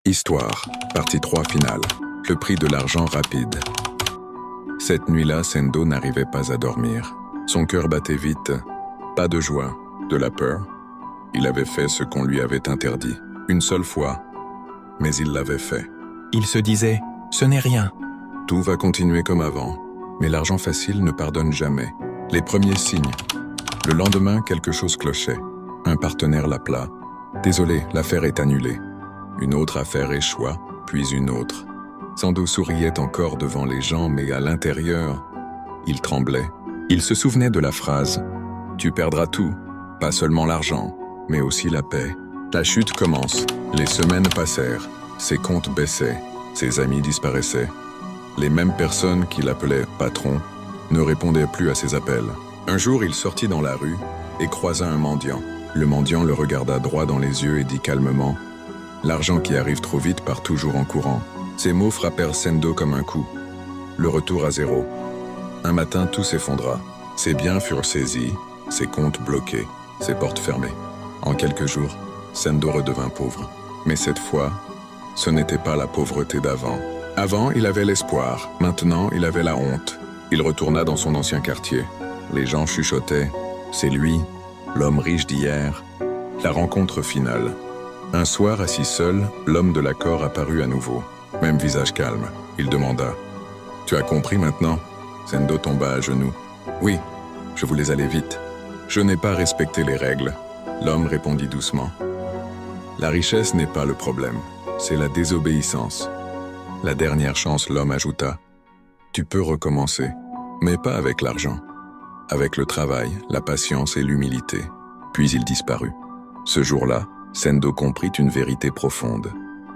Histoire, partie 3 finale. Le prix de l'argent rapide. Cette nuit-là, Sendo n'arrivait pas à dormir. Son cœur battait vite. Pas de joie, de la peur. Il avait fait ce qu'on lui avait interdit. Une seule fois, mais il l'avait fait. Il se disait, ce n'est rien. Tout va continuer comme avant, mais l'argent facile ne pardonne jamais. Les premiers signes. Le lendemain, quelque chose clochait. Un partenaire l'appela. Désolé, l'affaire est annulée. Une autre affaire échoua, puis une autre. Sendo souriait encore devant les gens, mais à l'intérieur, il tremblait. Il se souvenait de la phrase « Tu perdras tout, pas seulement l'argent, mais aussi la paix ». La chute commence. Les semaines passèrent. Ses comptes baissaient. Ses amis disparaissaient. Les mêmes personnes qui l'appelaient « patron » ne répondaient plus à ses appels. Un jour, il sortit dans la rue et croisa un mendiant. Le mendiant le regarda droit dans les yeux et dit calmement « L'argent qui arrive trop vite part toujours en courant ». Ces mots frappèrent Sendo comme un coup. Le retour à zéro. Un matin, tout s'effondra. Ses biens furent saisis, ses comptes bloqués, ses portes fermées. En quelques jours, Sendo redevint pauvre. Mais cette fois, ce n'était pas la pauvreté d'avant. Avant, il avait l'espoir. Maintenant, il avait la honte. Il retourna dans son ancien quartier. Les gens chuchotaient « C'est lui, l'homme riche d'hier ». La rencontre finale. Un soir, assis seul, l'homme de l'accord apparut à nouveau. Même visage calme. Il demanda « Tu as compris maintenant ?» Sendo tomba à genoux. « Oui, je voulais aller vite. Je n'ai pas respecté les règles. » L'homme répondit doucement. « La richesse n'est pas le problème. C'est la désobéissance. » La dernière chance, l'homme ajouta. « Tu peux recommencer, mais pas avec l'argent. Avec le travail, la patience et l'humilité. » Puis il disparut. Ce jour-là, Sendo comprit une vérité profonde.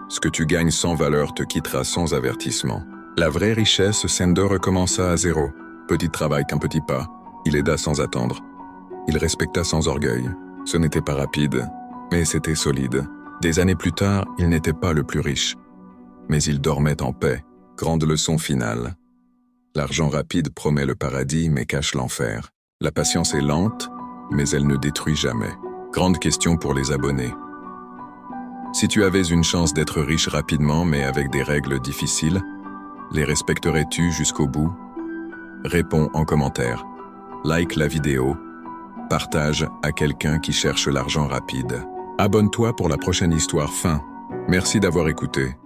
Ce que tu gagnes sans valeur te quittera sans avertissement. La vraie richesse, Sendo recommença à zéro. Petit travail qu'un petit pas. Il aida sans attendre. Il respecta sans orgueil. Ce n'était pas rapide, mais c'était solide. Des années plus tard, il n'était pas le plus riche. Mais il dormait en paix. Grande leçon finale. L'argent rapide promet le paradis, mais cache l'enfer. La patience est lente, mais elle ne détruit jamais. Grande question pour les abonnés. Si tu avais une chance d'être riche rapidement, mais avec des règles difficiles, les respecterais-tu jusqu'au bout? Réponds en commentaire. Like la vidéo. Partage à quelqu'un qui cherche l'argent rapide. Abonne-toi pour la prochaine histoire fin. Merci d'avoir écouté.